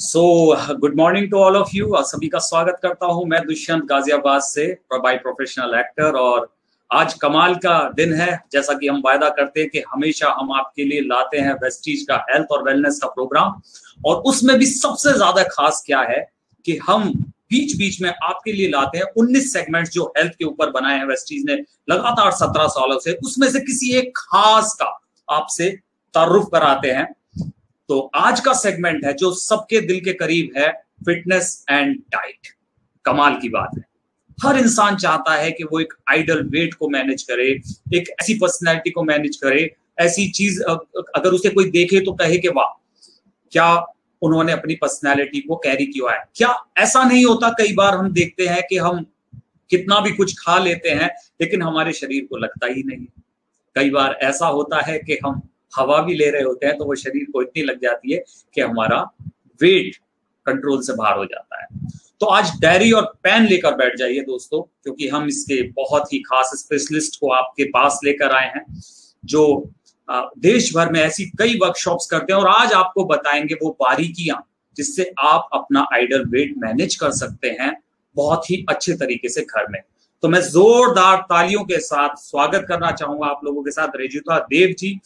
So good morning to all of you. सभी का स्वागत करता हूं। मैं दुष्यंत गाजियाबाद से बाय प्रोफेशनल एक्टर, और आज कमाल का दिन है। जैसा कि हम वायदा करते हैं कि हमेशा हम आपके लिए लाते हैं वेस्टीज का हेल्थ और वेलनेस का प्रोग्राम, और उसमें भी सबसे ज्यादा खास क्या है कि हम बीच बीच में आपके लिए लाते हैं 19 सेगमेंट्स जो हेल्थ के ऊपर बनाए हैं वेस्टीज ने लगातार 17 सालों से। उसमें से किसी एक खास का आपसे तारुफ कराते हैं। तो आज का सेगमेंट है जो सबके दिल के करीब है, फिटनेस एंड डाइट। कमाल की बात है, हर इंसान चाहता है कि वो एक आइडल वेट को मैनेज करे, एक ऐसी पर्सनैलिटी को मैनेज करे, ऐसी चीज अगर उसे कोई देखे तो कहे कि वाह, क्या उन्होंने अपनी पर्सनैलिटी को कैरी किया है। क्या ऐसा नहीं होता? कई बार हम देखते हैं कि हम कितना भी कुछ खा लेते हैं लेकिन हमारे शरीर को लगता ही नहीं। कई बार ऐसा होता है कि हम हवा भी ले रहे होते हैं तो वो शरीर को इतनी लग जाती है कि हमारा वेट कंट्रोल से बाहर हो जाता है। तो आज डायरी और पेन लेकर बैठ जाइए दोस्तों, क्योंकि हम इसके बहुत ही खास स्पेशलिस्ट को आपके पास लेकर आए हैं जो देश भर में ऐसी कई वर्कशॉप्स करते हैं, और आज आपको बताएंगे वो बारीकियां जिससे आप अपना आइडल वेट मैनेज कर सकते हैं बहुत ही अच्छे तरीके से घर में। तो मैं जोरदार तालियों के साथ स्वागत करना चाहूंगा आप लोगों के साथ रेजुता देव जी,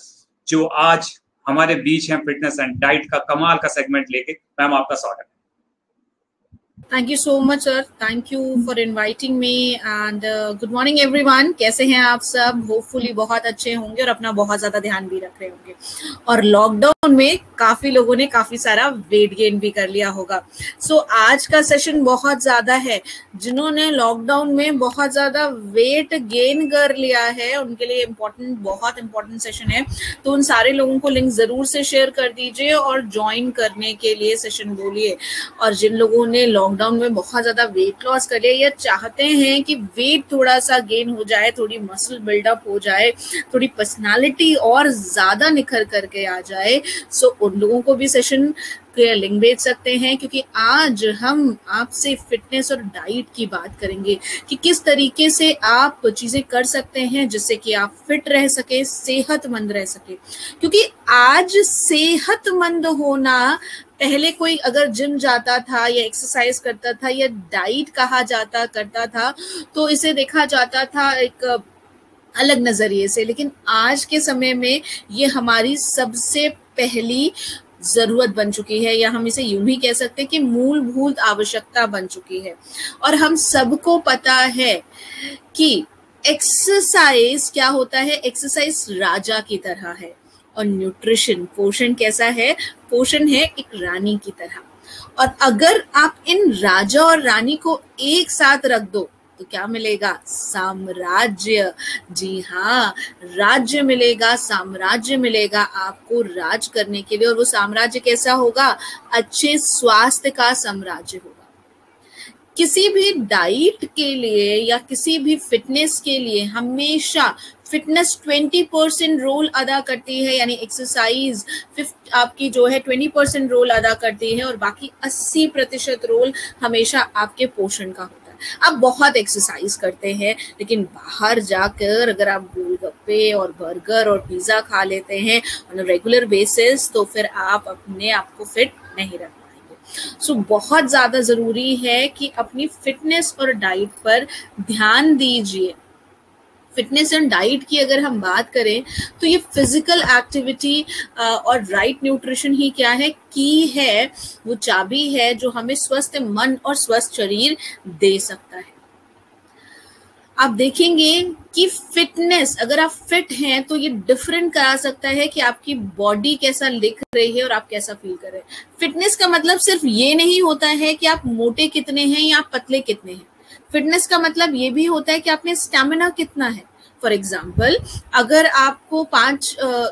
जो आज हमारे बीच हैं फिटनेस एंड डाइट का कमाल का सेगमेंट लेके। मैम, आपका स्वागत है। Thank you so much sir, thank you for inviting me and good morning everyone. कैसे हैं आप सब? होपफुली बहुत अच्छे होंगे और अपना बहुत ज्यादा ध्यान भी रख रहे होंगे। और लॉकडाउन में काफी लोगों ने काफी सारा वेट गेन भी कर लिया होगा। सो आज का सेशन बहुत ज्यादा है। जिन्होंने लॉकडाउन में बहुत ज्यादा वेट गेन कर लिया है उनके लिए बहुत इंपॉर्टेंट सेशन है। तो उन सारे लोगों को लिंक जरूर से शेयर कर दीजिए और ज्वाइन करने के लिए सेशन बोलिए। और जिन लोगों ने लॉकडाउन में बहुत ज्यादा वेट लॉस कर लिया या चाहते हैं कि वेट थोड़ा सा गेन हो जाए, थोड़ी मसल बिल्डअप हो जाए, थोड़ी पर्सनालिटी और ज्यादा निखर करके आ जाए, सो उन लोगों को भी सेशन के लिंक भेज सकते हैं। क्योंकि आज हम आपसे फिटनेस और डाइट की बात करेंगे कि किस तरीके से आप चीजें कर सकते हैं जिससे कि आप फिट रह सके, सेहतमंद रह सके। क्योंकि आज सेहतमंद होना, पहले कोई अगर जिम जाता था या एक्सरसाइज करता था या डाइट कहा जाता करता था तो इसे देखा जाता था एक अलग नजरिए से, लेकिन आज के समय में ये हमारी सबसे पहली जरूरत बन चुकी है, या हम इसे यूं ही कह सकते हैं कि मूलभूत आवश्यकता बन चुकी है। और हम सबको पता है कि एक्सरसाइज क्या होता है। एक्सरसाइज राजा की तरह है और न्यूट्रिशन, पोषण कैसा है? पोषण है एक रानी की तरह। और अगर आप इन राजा और रानी को एक साथ रख दो तो क्या मिलेगा? साम्राज्य। जी हाँ, राज्य मिलेगा, साम्राज्य मिलेगा आपको राज करने के लिए। और वो साम्राज्य कैसा होगा? अच्छे स्वास्थ्य का साम्राज्य होगा। किसी भी डाइट के लिए या किसी भी फिटनेस के लिए हमेशा फिटनेस 20% रोल अदा करती है, यानी एक्सरसाइज आपकी जो है 20% रोल अदा करती है और बाकी 80% रोल हमेशा आपके पोषण का होता है। आप बहुत एक्सरसाइज करते हैं लेकिन बाहर जाकर अगर आप गोलगप्पे और बर्गर और पिज्जा खा लेते हैं ऑन रेगुलर बेसिस तो फिर आप अपने आप को फिट नहीं रख पाएंगे। सो बहुत ज्यादा जरूरी है कि अपनी फिटनेस और डाइट पर ध्यान दीजिए। फिटनेस एंड डाइट की अगर हम बात करें तो ये फिजिकल एक्टिविटी और राइट न्यूट्रिशन ही क्या है की है, वो चाबी है जो हमें स्वस्थ मन और स्वस्थ शरीर दे सकता है। आप देखेंगे कि फिटनेस, अगर आप फिट हैं तो ये डिफरेंट करा सकता है कि आपकी बॉडी कैसा दिख रही है और आप कैसा फील कर रहे हैं। फिटनेस का मतलब सिर्फ ये नहीं होता है कि आप मोटे कितने हैं या आप पतले कितने हैं। फिटनेस का मतलब ये भी होता है कि आप में स्टैमिना कितना है। फॉर एग्जाम्पल, अगर आपको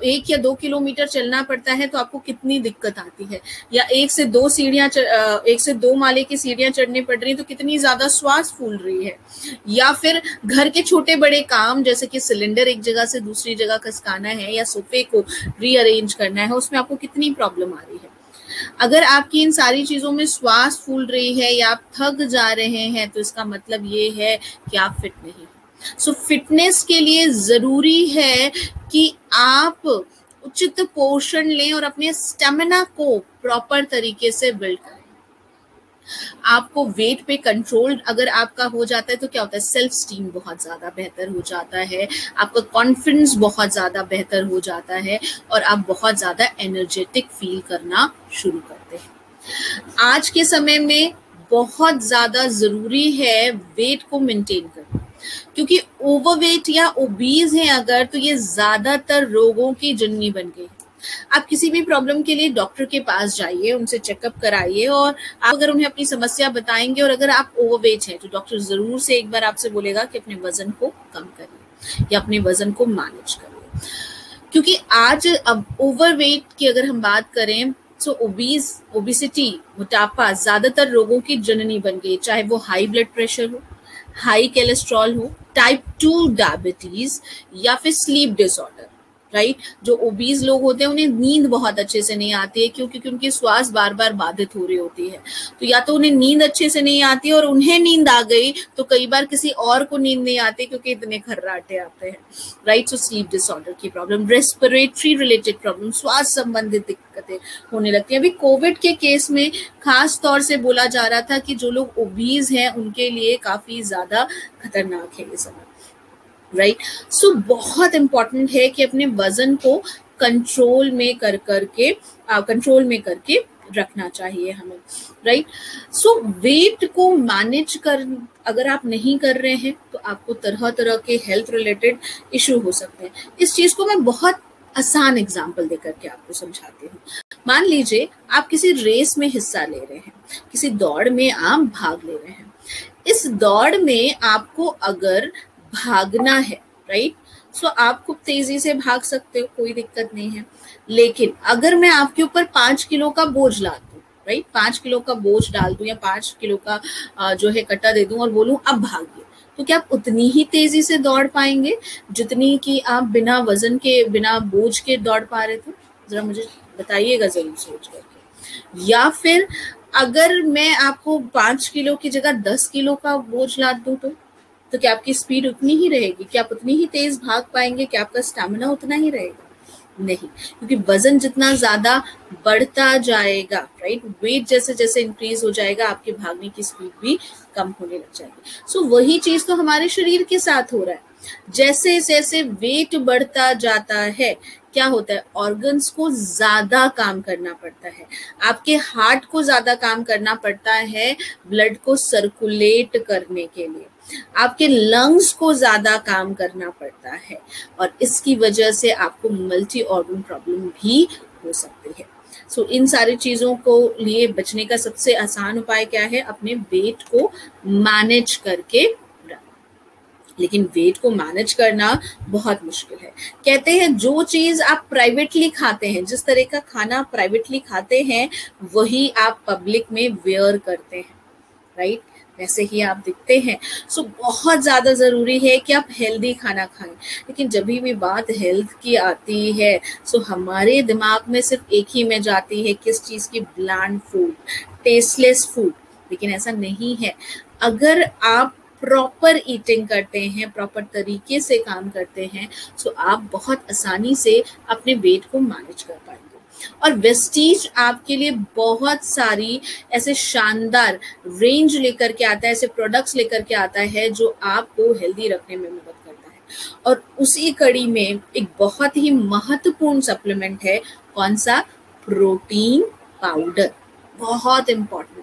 1 या 2 किलोमीटर चलना पड़ता है तो आपको कितनी दिक्कत आती है, या 1 से 2 माले की सीढ़ियां चढ़नी पड़ रही है तो कितनी ज्यादा श्वास फूल रही है, या फिर घर के छोटे बड़े काम जैसे कि सिलेंडर एक जगह से दूसरी जगह खसकाना है या सोफे को रीअरेंज करना है, उसमें आपको कितनी प्रॉब्लम आ रही है। अगर आपकी इन सारी चीजों में श्वास फूल रही है या आप थक जा रहे हैं तो इसका मतलब ये है कि आप फिट नहीं हैं। सो फिटनेस के लिए जरूरी है कि आप उचित पोषण लें और अपने स्टेमिना को प्रॉपर तरीके से बिल्ड करें। आपको वेट पे कंट्रोल अगर आपका हो जाता है तो क्या होता है, सेल्फ स्टीम बहुत ज्यादा बेहतर हो जाता है, आपका कॉन्फिडेंस बहुत ज्यादा बेहतर हो जाता है और आप बहुत ज्यादा एनर्जेटिक फील करना शुरू करते हैं। आज के समय में बहुत ज्यादा जरूरी है वेट को मेंटेन करना, क्योंकि ओवरवेट या ओबीज है अगर, तो ये ज्यादातर रोगों की जननी बन गई। आप किसी भी प्रॉब्लम के लिए डॉक्टर के पास जाइए, उनसे चेकअप कराइए और आप अगर उन्हें अपनी समस्या बताएंगे और अगर आप ओवरवेट हैं तो डॉक्टर जरूर से एक बार आपसे बोलेगा कि अपने वजन को कम करिए या अपने वजन को मैनेज करिए। क्योंकि आज अब ओवरवेट की अगर हम बात करें तो ओबिसिटी, मोटापा ज्यादातर रोगों की जननी बन गई, चाहे वो हाई ब्लड प्रेशर हो, हाई कोलेस्ट्रॉल हो, टाइप 2 डायबिटीज या फिर स्लीप डिसऑर्डर, राइट। जो ओबीज लोग होते हैं उन्हें नींद बहुत अच्छे से नहीं आती है, क्योंकि उनकी श्वास बार बार बाधित हो रही होती है, तो या तो उन्हें नींद अच्छे से नहीं आती और उन्हें नींद आ गई तो कई बार किसी और को नींद नहीं आती क्योंकि इतने खर्राटे आते हैं, राइट। सो स्लीप डिसऑर्डर की प्रॉब्लम, रेस्पिरेटरी रिलेटेड प्रॉब्लम, श्वास संबंधित दिक्कतें होने लगती है। अभी कोविड के केस में खास तौर से बोला जा रहा था कि जो लोग ओबीज हैं उनके लिए काफी ज्यादा खतरनाक है ये समय, राइट। सो बहुत इंपॉर्टेंट है कि अपने वजन को कंट्रोल में करके रखना चाहिए हमें, राइट। सो वेट को मैनेज कर अगर आप नहीं कर रहे हैं तो आपको तरह तरह के हेल्थ रिलेटेड इशू हो सकते हैं। इस चीज को मैं बहुत आसान एग्जाम्पल देकर के आपको समझाती हूँ। मान लीजिए आप किसी रेस में हिस्सा ले रहे हैं, किसी दौड़ में आप भाग ले रहे हैं। इस दौड़ में आपको अगर भागना है, राइट, सो आप खूब तेजी से भाग सकते हो, कोई दिक्कत नहीं है। लेकिन अगर मैं आपके ऊपर 5 किलो का बोझ ला दूं, राइट, 5 किलो का बोझ डाल दूं या 5 किलो का जो है कट्टा दे दूं और बोलूं अब भागिए, तो क्या आप उतनी ही तेजी से दौड़ पाएंगे जितनी कि आप बिना वजन के, बिना बोझ के दौड़ पा रहे थे? जरा मुझे बताइएगा जरूर सोच करके। या फिर अगर मैं आपको 5 किलो की जगह 10 किलो का बोझ ला दूं तो क्या आपकी स्पीड उतनी ही रहेगी? क्या आप उतनी ही तेज भाग पाएंगे? क्या आपका स्टैमिना उतना ही रहेगा? नहीं, क्योंकि वजन जितना ज्यादा बढ़ता जाएगा, राइट, वेट जैसे जैसे इंक्रीज हो जाएगा आपके भागने की स्पीड भी कम होने लग जाएगी। सो वही चीज तो हमारे शरीर के साथ हो रहा है। जैसे जैसे वेट बढ़ता जाता है क्या होता है, ऑर्गन्स को ज्यादा काम करना पड़ता है, आपके हार्ट को ज्यादा काम करना पड़ता है ब्लड को सर्कुलेट करने के लिए, आपके लंग्स को ज्यादा काम करना पड़ता है और इसकी वजह से आपको मल्टी ऑर्गन प्रॉब्लम भी हो सकती है। सो इन सारी चीजों को लिए बचने का सबसे आसान उपाय क्या है? अपने वेट को मैनेज करके रखना। लेकिन वेट को मैनेज करना बहुत मुश्किल है। कहते हैं जो चीज आप प्राइवेटली खाते हैं, जिस तरह का खाना आप प्राइवेटली खाते हैं वही आप पब्लिक में वेयर करते हैं, राइट, वैसे ही आप दिखते हैं। सो बहुत ज्यादा जरूरी है कि आप हेल्दी खाना खाएं। लेकिन जब भी बात हेल्थ की आती है सो हमारे दिमाग में सिर्फ एक ही में जाती है, किस चीज की? Bland food, tasteless food. लेकिन ऐसा नहीं है। अगर आप प्रॉपर ईटिंग करते हैं, प्रॉपर तरीके से काम करते हैं, सो आप बहुत आसानी से अपने वेट को मैनेज कर पाएंगे। और वेस्टीज आपके लिए बहुत सारी ऐसे शानदार रेंज लेकर के आता है, ऐसे प्रोडक्ट्स लेकर के आता है जो आपको हेल्दी रखने में मदद करता है। और उसी कड़ी में एक बहुत ही महत्वपूर्ण सप्लीमेंट है, कौन सा? Protein powder. बहुत इंपॉर्टेंट।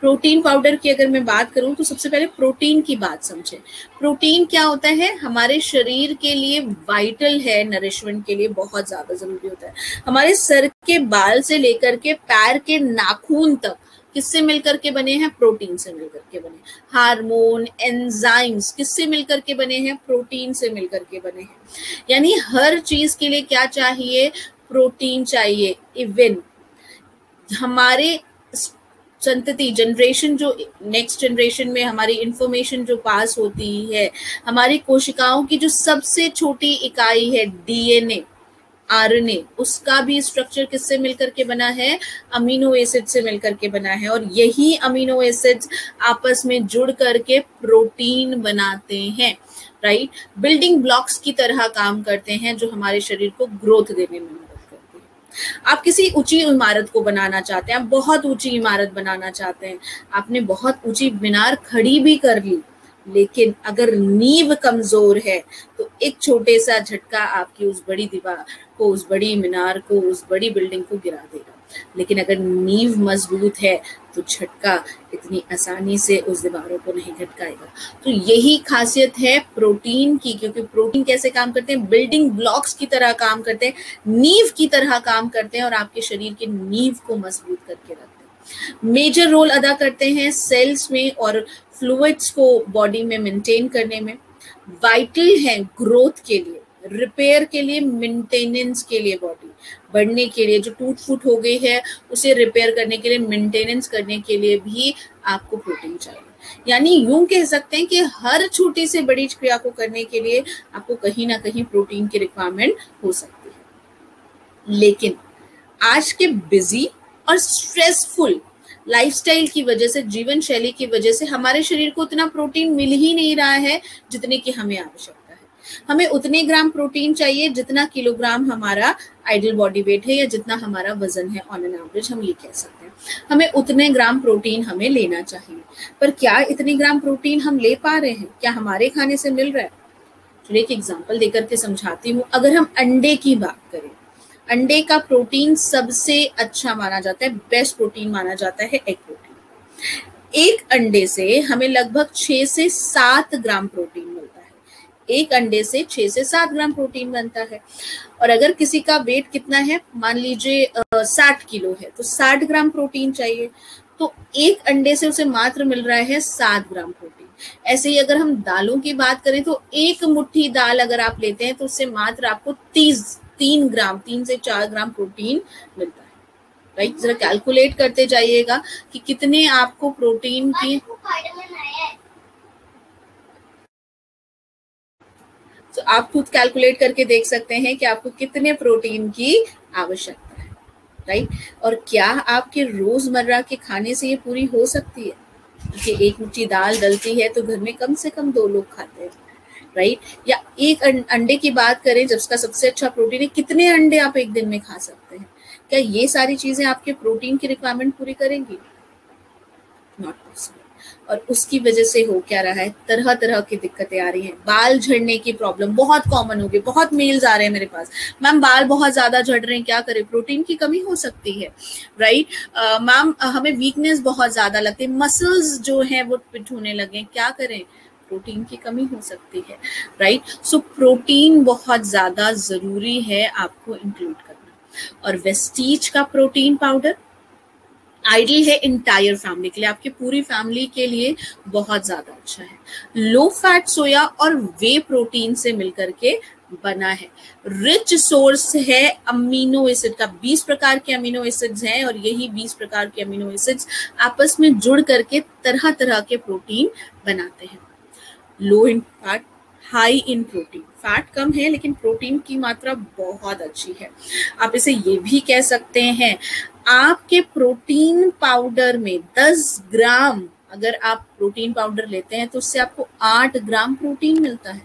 प्रोटीन पाउडर की अगर मैं बात करूं तो सबसे पहले प्रोटीन की बात समझें। प्रोटीन क्या होता है? हमारे शरीर के लिए वाइटल है, नरिशमेंट के लिए बहुत ज्यादा जरूरी होता है। हमारे सर के बाल से लेकर के पैर के नाखून तक किससे मिलकर के बने हैं? प्रोटीन से मिलकर के बने। हार्मोन, एंजाइम्स किससे मिलकर के बने हैं? प्रोटीन से मिलकर के बने हैं। यानी हर चीज के लिए क्या चाहिए? प्रोटीन चाहिए। इवन हमारे संतति, जनरेशन, जो नेक्स्ट जनरेशन में हमारी इंफॉर्मेशन जो पास होती है, हमारी कोशिकाओं की जो सबसे छोटी इकाई है डीएनए, आरएनए, उसका भी स्ट्रक्चर किससे मिलकर के बना है? अमीनो एसिड से मिलकर के बना है। और यही अमीनो एसिड्स आपस में जुड़ करके प्रोटीन बनाते हैं, राइट, बिल्डिंग ब्लॉक्स की तरह काम करते हैं जो हमारे शरीर को ग्रोथ देने में मदद करते हैं। आप किसी ऊंची इमारत को बनाना चाहते हैं, आप बहुत ऊंची इमारत बनाना चाहते हैं, आपने बहुत ऊंची मीनार खड़ी भी कर ली, लेकिन अगर नींव कमजोर है तो एक छोटे सा झटका आपकी उस बड़ी दीवार को, उस बड़ी मीनार को, उस बड़ी बिल्डिंग को गिरा देगा। लेकिन अगर नींव मजबूत है तो झटका इतनी आसानी से उस दीवारों को नहीं झटकाएगा। तो यही खासियत है प्रोटीन की, क्योंकि प्रोटीन कैसे काम करते हैं, बिल्डिंग ब्लॉक्स की तरह काम करते हैं, नींव की तरह काम करते हैं और आपके शरीर के नींव को मजबूत करके रखते हैं, मेजर रोल अदा करते हैं सेल्स में और फ्लूइड्स को बॉडी में मेंटेन करने में, वाइटल है ग्रोथ के लिए, रिपेयर के लिए, मेंटेनेंस के लिए, बॉडी बढ़ने के लिए, जो टूट फूट हो गई है उसे रिपेयर करने के लिए, मेंटेनेंस करने के लिए भी आपको प्रोटीन चाहिए। यानी यूं कह सकते हैं कि हर छोटी से बड़ी क्रिया को करने के लिए आपको कहीं ना कहीं प्रोटीन की रिक्वायरमेंट हो सकती है। लेकिन आज के बिजी और स्ट्रेसफुल लाइफस्टाइल की वजह से, जीवन शैली की वजह से हमारे शरीर को उतना प्रोटीन मिल ही नहीं रहा है जितने की हमें आवश्यकता है। हमें उतने ग्राम प्रोटीन चाहिए जितना किलोग्राम हमारा आइडियल बॉडी वेट है या जितना हमारा वजन है ऑन एन एवरेज, हम ये कह सकते हैं। हमें उतने ग्राम प्रोटीन हमें लेना चाहिए, पर क्या इतने ग्राम प्रोटीन हम ले पा रहे हैं? क्या हमारे खाने से मिल रहा है? चलिए एक एग्जाम्पल देकर के समझाती हूँ। अगर हम अंडे की बात करें, अंडे का प्रोटीन सबसे अच्छा माना जाता है, बेस्ट प्रोटीन माना जाता है एग प्रोटीन। एक अंडे से हमें लगभग 6 से 7 ग्राम प्रोटीन मिलता है। एक अंडे से 6 से 7 ग्राम प्रोटीन बनता है। और अगर किसी का वेट कितना है, मान लीजिए 60 किलो है, तो 60 ग्राम प्रोटीन चाहिए, तो एक अंडे से उसे मात्र मिल रहा है 7 ग्राम प्रोटीन। ऐसे ही अगर हम दालों की बात करें तो एक मुट्ठी दाल अगर आप लेते हैं तो उससे मात्र आपको 3 से 4 ग्राम प्रोटीन मिलता है, राइट। जरा कैलकुलेट करते जाइएगा कि कितने आपको प्रोटीन की, तो आप खुद कैलकुलेट करके देख सकते हैं कि आपको कितने प्रोटीन की आवश्यकता है, राइट। और क्या आपके रोजमर्रा के खाने से ये पूरी हो सकती है? कि एक मुट्ठी दाल डलती है तो घर में कम से कम 2 लोग खाते हैं, राइट। या एक अंडे की बात करें जिसका सबसे अच्छा प्रोटीन है, कितने अंडे आप एक दिन में खा सकते हैं? क्या ये सारी चीजें आपके प्रोटीन की रिक्वायरमेंट पूरी करेंगी? Not possible. और उसकी वजह से हो क्या रहा है, तरह तरह की दिक्कतें आ रही हैं। बाल झड़ने की प्रॉब्लम बहुत कॉमन हो गई। बहुत मेल्स आ रहे हैं मेरे पास, मैम बाल बहुत ज्यादा झड़ रहे हैं, क्या करें? प्रोटीन की कमी हो सकती है, राइट। मैम हमें वीकनेस बहुत ज्यादा लगती है, मसल्स जो है वो पिट होने लगे, क्या करें? प्रोटीन की कमी हो सकती है, राइट। सो प्रोटीन बहुत ज्यादा जरूरी है आपको इंक्लूड करना। और वेस्टीज का प्रोटीन पाउडर आइडियल है इंटायर फैमिली के लिए, आपकी पूरी फैमिली के लिए बहुत ज्यादा अच्छा है। लो फैट सोया और वे प्रोटीन से मिलकर के बना है, रिच सोर्स है अमीनो एसिड का। 20 प्रकार के अमीनो एसिड्स हैं और यही 20 प्रकार के अमीनो एसिड्स आपस में जुड़ करके तरह तरह के प्रोटीन बनाते हैं। Low in fat, high in protein, fat कम है लेकिन प्रोटीन की मात्रा बहुत अच्छी है। आप इसे ये भी कह सकते हैं, आपके प्रोटीन पाउडर में 10 ग्राम अगर आप प्रोटीन पाउडर लेते हैं तो उससे आपको 8 ग्राम प्रोटीन मिलता है।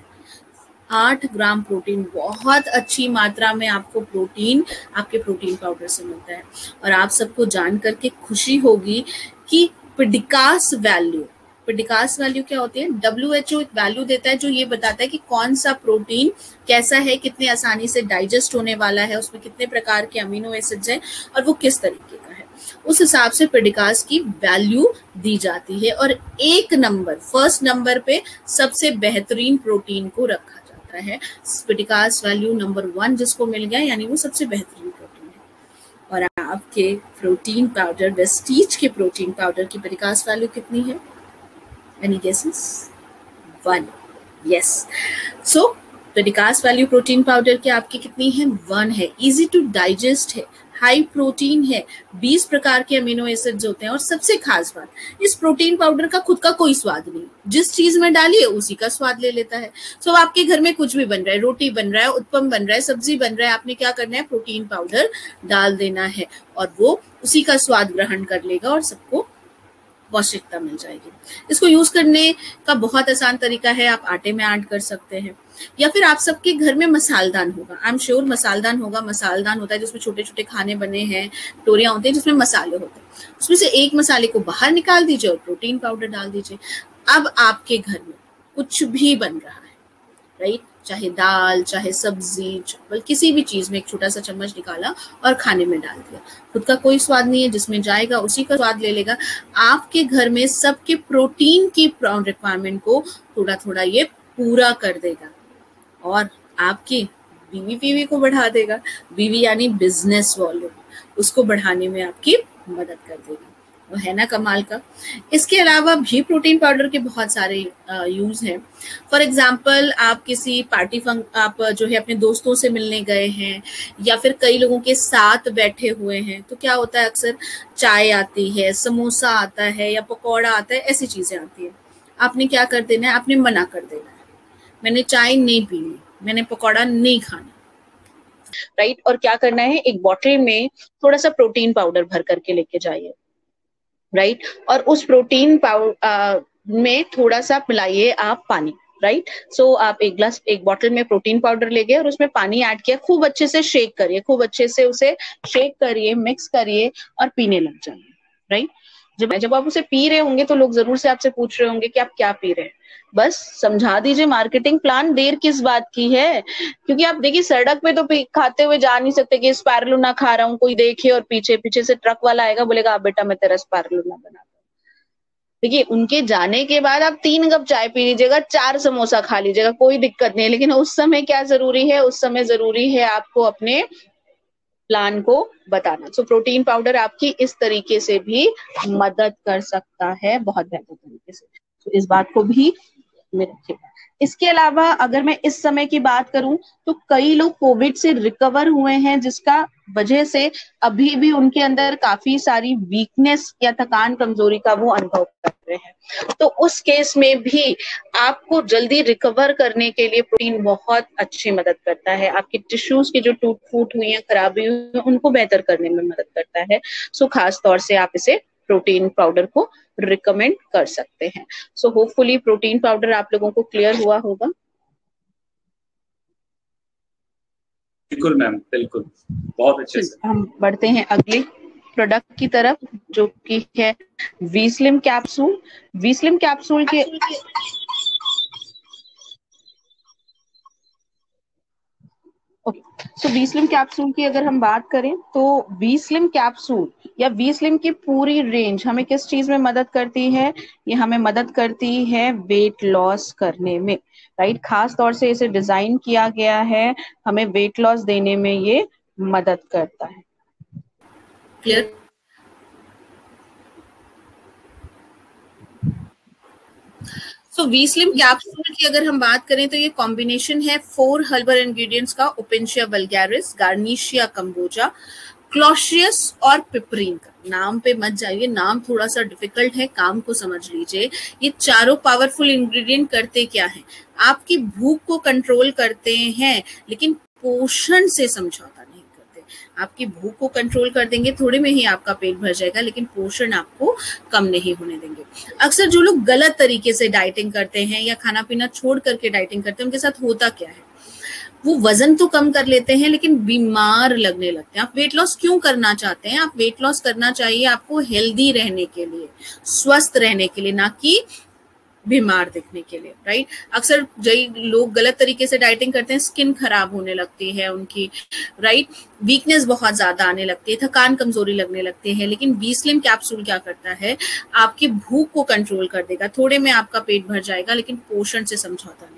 8 ग्राम प्रोटीन, बहुत अच्छी मात्रा में आपको प्रोटीन आपके प्रोटीन पाउडर से मिलता है। और आप सबको जान करके खुशी होगी कि पिडिकास वैल्यू, पिडिकास वैल्यू क्या होती है? WHO एक वैल्यू देता है जो ये बताता है कि कौन सा प्रोटीन कैसा है, कितने आसानी से डाइजेस्ट होने वाला है, उसमें कितने प्रकार के अमीनो एसिड्स हैं और वो किस तरीके का है। उस हिसाब से पिडिकास की वैल्यू दी जाती है और एक नंबर, फर्स्ट नंबर पे सबसे बेहतरीन प्रोटीन को रखा जाता है। पिडिकास वैल्यू नंबर 1 जिसको मिल गया यानी वो सबसे बेहतरीन प्रोटीन है। और आपके प्रोटीन पाउडर, वेस्टीज के प्रोटीन पाउडर की पिडिकास वैल्यू कितनी है? Any guesses? 1. Yes. So, PDCAAS value protein powder की आपकी कितनी है? 1 है। इजी टू डाइजेस्ट है, हाई प्रोटीन है, 20 प्रकार के अमीनो एसिड्स होते हैं। और सबसे खास बात, इस प्रोटीन पाउडर का खुद का कोई स्वाद नहीं, जिस चीज में डालिए उसी का स्वाद ले लेता है। सो आपके घर में कुछ भी बन रहा है, रोटी बन रहा है, उत्पम बन रहा है, सब्जी बन रहा है, आपने क्या करना है? प्रोटीन पाउडर डाल देना है और वो उसी का स्वाद ग्रहण कर लेगा और सबको पौष्टिकता मिल जाएगी। इसको यूज करने का बहुत आसान तरीका है, आप आटे में ऐड कर सकते हैं या फिर आप सबके घर में मसालदान होगा, आई एम श्योर मसालदान होगा। मसालदान होता है जिसमें छोटे छोटे खाने बने हैं, टोरियां होती हैं जिसमें मसाले होते हैं, उसमें से एक मसाले को बाहर निकाल दीजिए और प्रोटीन पाउडर डाल दीजिए। अब आपके घर में कुछ भी बन रहा है, राइट, चाहे दाल, चाहे सब्जी, चावल, किसी भी चीज में एक छोटा सा चम्मच निकाला और खाने में डाल दिया। खुद का कोई स्वाद नहीं है, जिसमें जाएगा उसी का स्वाद ले लेगा। आपके घर में सबके प्रोटीन की रिक्वायरमेंट को थोड़ा थोड़ा ये पूरा कर देगा और आपकी बीवी को बढ़ा देगा। बीवी यानी बिजनेस वॉल्यूम, उसको बढ़ाने में आपकी मदद कर देगा। वो है ना कमाल का। इसके अलावा भी प्रोटीन पाउडर के बहुत सारे यूज हैं। फॉर एग्जांपल आप किसी पार्टी आप जो है अपने दोस्तों से मिलने गए हैं या फिर कई लोगों के साथ बैठे हुए हैं, तो क्या होता है अक्सर चाय आती है, समोसा आता है या पकौड़ा आता है, ऐसी चीजें आती है। आपने क्या कर देना है, आपने मना कर देना है, मैंने चाय नहीं पीनी, मैंने पकौड़ा नहीं खाना, राइट। और क्या करना है, एक बॉटल में थोड़ा सा प्रोटीन पाउडर भर करके लेके जाइए, राइट। और उस प्रोटीन पाउडर में थोड़ा सा मिलाइए आप पानी, राइट। सो आप एक बॉटल में प्रोटीन पाउडर ले गए और उसमें पानी ऐड किया, खूब अच्छे से शेक करिए, खूब अच्छे से उसे शेक करिए, मिक्स करिए और पीने लग जाइए, राइट। जब आप उसे पी रहे होंगे तो लोग जरूर से आपसे पूछ रहे होंगे कि आप क्या पी रहे हैं। बस समझा दीजिए मार्केटिंग प्लान, देर किस बात की है। क्योंकि आप देखिए सड़क पे तो खाते हुए जा नहीं सकते कि स्पायरुलिना खा रहा हूँ, कोई देखे और पीछे से ट्रक वाला आएगा, बोलेगा आप बेटा मैं तेरा स्पायरुलिना बना। देखिए उनके जाने के बाद आप 3 कप चाय पी लीजिएगा, 4 समोसा खा लीजिएगा, कोई दिक्कत नहीं है। लेकिन उस समय क्या जरूरी है, उस समय जरूरी है आपको अपने प्लान को बताना। सो प्रोटीन पाउडर आपकी इस तरीके से भी मदद कर सकता है, बहुत बेहतर तरीके से। तो इस बात को भी में रखिएगा। इसके अलावा अगर मैं इस समय की बात करूं तो कई लोग कोविड से रिकवर हुए हैं, जिसका वजह से अभी भी उनके अंदर काफी सारी वीकनेस या थकान कमजोरी का वो अनुभव कर रहे हैं। तो उस केस में भी आपको जल्दी रिकवर करने के लिए प्रोटीन बहुत अच्छी मदद करता है। आपकी टिश्यूज की जो टूट फूट हुई है, खराबी हुई है, उनको बेहतर करने में मदद करता है। सो खास तौर से आप इसे प्रोटीन पाउडर को रिकमेंड कर सकते हैं। सो होपफुली प्रोटीन पाउडर आप लोगों को क्लियर हुआ होगा। बिल्कुल मैम, बिल्कुल, बहुत अच्छे से। हम बढ़ते हैं अगले प्रोडक्ट की तरफ, जो कि है वी-स्लिम कैप्सूल। वी-स्लिम कैप्सूल के सो वी-स्लिम कैप्सूल की अगर हम बात करें तो वी-स्लिम कैप्सूल या वी-स्लिम की पूरी रेंज हमें किस चीज में मदद करती है, ये हमें मदद करती है वेट लॉस करने में, राइट। खास तौर से इसे डिजाइन किया गया है, हमें वेट लॉस देने में ये मदद करता है। क्लियर। सो वी-स्लिम कैप्सूल की अगर हम बात करें तो ये कॉम्बिनेशन है 4 हर्बल इंग्रेडिएंट्स का, ओपेंशिया वल्गैरिस, गार्निशिया कंबोजा, क्लॉस्ट्रियस और पिपरीन का। नाम पे मत जाइए, नाम थोड़ा सा डिफिकल्ट है, काम को समझ लीजिए। ये चारों पावरफुल इंग्रेडिएंट करते क्या है, आपकी भूख को कंट्रोल करते हैं लेकिन पोषण से समझौता नहीं करते। आपकी भूख को कंट्रोल कर देंगे, थोड़े में ही आपका पेट भर जाएगा, लेकिन पोषण आपको कम नहीं होने देंगे। अक्सर जो लोग गलत तरीके से डाइटिंग करते हैं या खाना पीना छोड़ करके डाइटिंग करते हैं, उनके साथ होता क्या है, वो वजन तो कम कर लेते हैं लेकिन बीमार लगने लगते हैं। आप वेट लॉस क्यों करना चाहते हैं, आप वेट लॉस करना चाहिए आपको हेल्दी रहने के लिए, स्वस्थ रहने के लिए, ना कि बीमार दिखने के लिए, राइट। अक्सर लोग गलत तरीके से डाइटिंग करते हैं, स्किन खराब होने लगती है उनकी, राइट, वीकनेस बहुत ज्यादा आने लगती है, थकान कमजोरी लगने लगती है। लेकिन वी-स्लिम कैप्सूल क्या करता है, आपकी भूख को कंट्रोल कर देगा, थोड़े में आपका पेट भर जाएगा लेकिन पोषण से समझौता नहीं।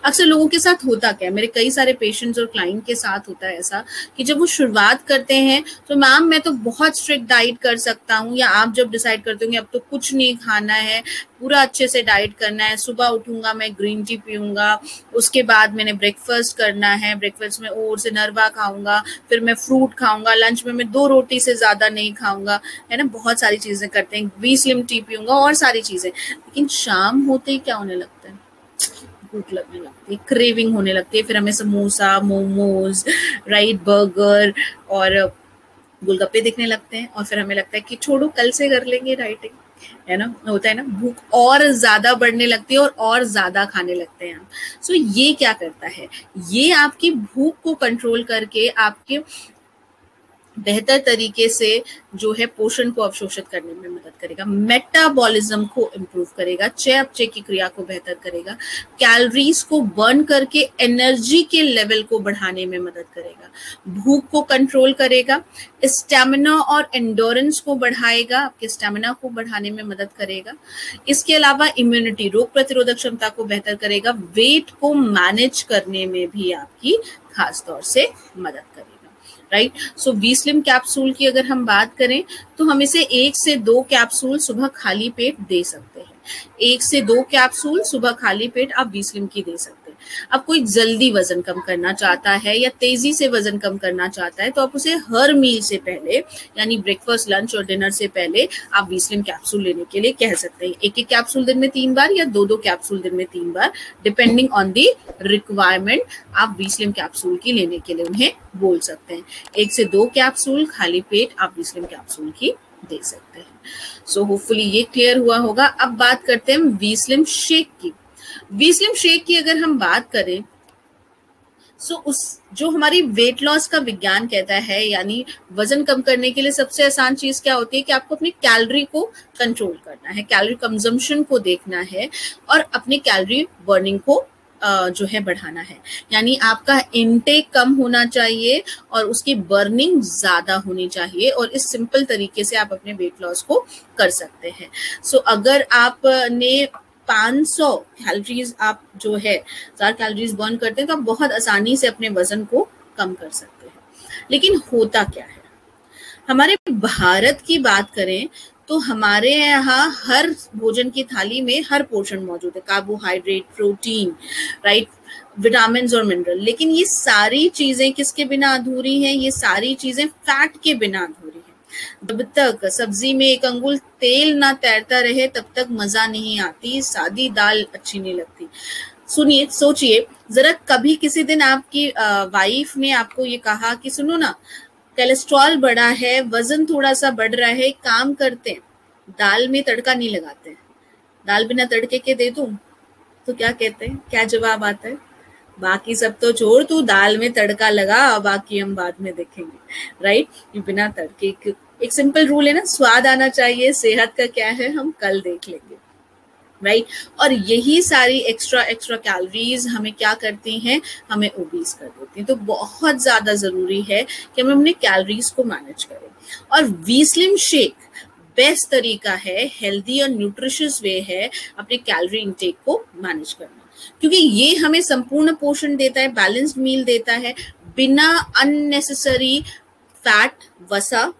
अक्सर लोगों के साथ होता क्या है, मेरे कई सारे पेशेंट्स और क्लाइंट के साथ होता है ऐसा कि जब वो शुरुआत करते हैं तो मैम मैं तो बहुत स्ट्रिक्ट डाइट कर सकता हूँ, या आप जब डिसाइड करते होंगे अब तो कुछ नहीं खाना है, पूरा अच्छे से डाइट करना है, सुबह उठूंगा मैं ग्रीन टी पीऊंगा, उसके बाद मैंने ब्रेकफास्ट करना है, ब्रेकफास्ट में ओट्स नरवा खाऊंगा, फिर मैं फ्रूट खाऊंगा, लंच में मैं 2 रोटी से ज्यादा नहीं खाऊंगा, है ना, बहुत सारी चीजें करते हैं, वी-स्लिम टी पीऊंगा और सारी चीजें। लेकिन शाम होते ही क्या होने लगता है, भूख लगने लगती है, क्रेविंग होने लगती है, फिर हमें समोसा, मोमोज, राइट, बर्गर और गोलगप्पे दिखने लगते हैं और फिर हमें लगता है कि छोड़ो कल से कर लेंगे डाइटिंग, है ना, होता है ना, भूख और ज्यादा बढ़ने लगती है और ज्यादा खाने लगते हैं हम। सो ये क्या करता है, ये आपकी भूख को कंट्रोल करके आपके बेहतर तरीके से जो है पोषण को अवशोषित करने में मदद करेगा, मेटाबॉलिज्म को इम्प्रूव करेगा, चयापचय की क्रिया को बेहतर करेगा, कैलोरीज को बर्न करके एनर्जी के लेवल को बढ़ाने में मदद करेगा, भूख को कंट्रोल करेगा, स्टैमिना और एंडोरेंस को बढ़ाएगा, आपके स्टैमिना को बढ़ाने में मदद करेगा। इसके अलावा इम्यूनिटी, रोग प्रतिरोधक क्षमता को बेहतर करेगा, वेट को मैनेज करने में भी आपकी खास तौर से मदद करेगा, राइट। सो वी-स्लिम कैप्सूल की अगर हम बात करें तो हम इसे 1 से 2 कैप्सूल सुबह खाली पेट दे सकते हैं। 1 से 2 कैप्सूल सुबह खाली पेट आप वी-स्लिम की दे सकते हैं। अब कोई जल्दी वजन कम करना चाहता है या तेजी से वजन कम करना चाहता है तो आप उसे हर मील से पहले, यानी ब्रेकफास्ट, लंच और डिनर से पहले आप वी-स्लिम कैप्सूल लेने के लिए कह सकते हैं। 1-1 कैप्सूल दिन में 3 बार या 2-2 कैप्सूल दिन में 3 बार, डिपेंडिंग ऑन दी रिक्वायरमेंट, आप वी-स्लिम कैप्सूल की लेने के लिए उन्हें बोल सकते हैं। 1 से 2 कैप्सूल खाली पेट आप वी-स्लिम कैप्सूल की दे सकते हैं। सो होपफुली ये क्लियर हुआ होगा। अब बात करते हैं वी-स्लिम शेक की। वी-स्लिम शेक की अगर हम बात करें सो उस जो हमारी वेट लॉस का विज्ञान कहता है, यानी वजन कम करने के लिए सबसे आसान चीज क्या होती है कि आपको अपनी कैलोरी को कंट्रोल करना है, कैलोरी कंजम्पशन को देखना है और अपनी कैलोरी बर्निंग को जो है बढ़ाना है। यानी आपका इनटेक कम होना चाहिए और उसकी बर्निंग ज्यादा होनी चाहिए, और इस सिंपल तरीके से आप अपने वेट लॉस को कर सकते हैं। सो अगर आपने 500 कैलोरीज आप जो है 1000 कैलोरीज बर्न करते हैं तो आप बहुत आसानी से अपने वजन को कम कर सकते हैं। लेकिन होता क्या है, हमारे भारत की बात करें तो हमारे यहाँ हर भोजन की थाली में हर पोषण मौजूद है, कार्बोहाइड्रेट, प्रोटीन, राइट, विटामिन और मिनरल। लेकिन ये सारी चीजें किसके बिना अधूरी हैं? ये सारी चीजें फैट के बिना अधूरी हैं। जब तक सब्जी में 1 अंगुल तेल ना तैरता रहे तब तक मजा नहीं आती, सादी दाल अच्छी नहीं लगती। सुनिए, सोचिए जरा, कभी किसी दिन आपकी वाइफ ने आपको ये कहा कि सुनो ना, कोलेस्ट्रॉल बढ़ा है, वजन थोड़ा सा बढ़ रहा है, काम करते हैं, दाल में तड़का नहीं लगाते हैं, दाल बिना तड़के के दे दूं? तो क्या कहते हैं, क्या जवाब आता है? बाकी सब तो छोड़, तू दाल में तड़का लगा, बाकी हम बाद में देखेंगे, राइट। ये बिना तड़के, एक सिंपल रूल है ना, स्वाद आना चाहिए, सेहत का क्या है हम कल देख लेंगे, राइट। और यही सारी एक्स्ट्रा कैलोरीज हमें क्या करती हैं, हमें ओबीस कर देती हैं। तो बहुत ज्यादा जरूरी है कि हम अपने कैलोरीज को मैनेज करें, और वी-स्लिम शेक बेस्ट तरीका है, हेल्दी और न्यूट्रिशियस वे है अपने कैलोरी इंटेक को मैनेज करना, क्योंकि ये हमें संपूर्ण पोषण देता है, बैलेंस्ड मील देता है, बिना अननेसेसरी फैट, वसा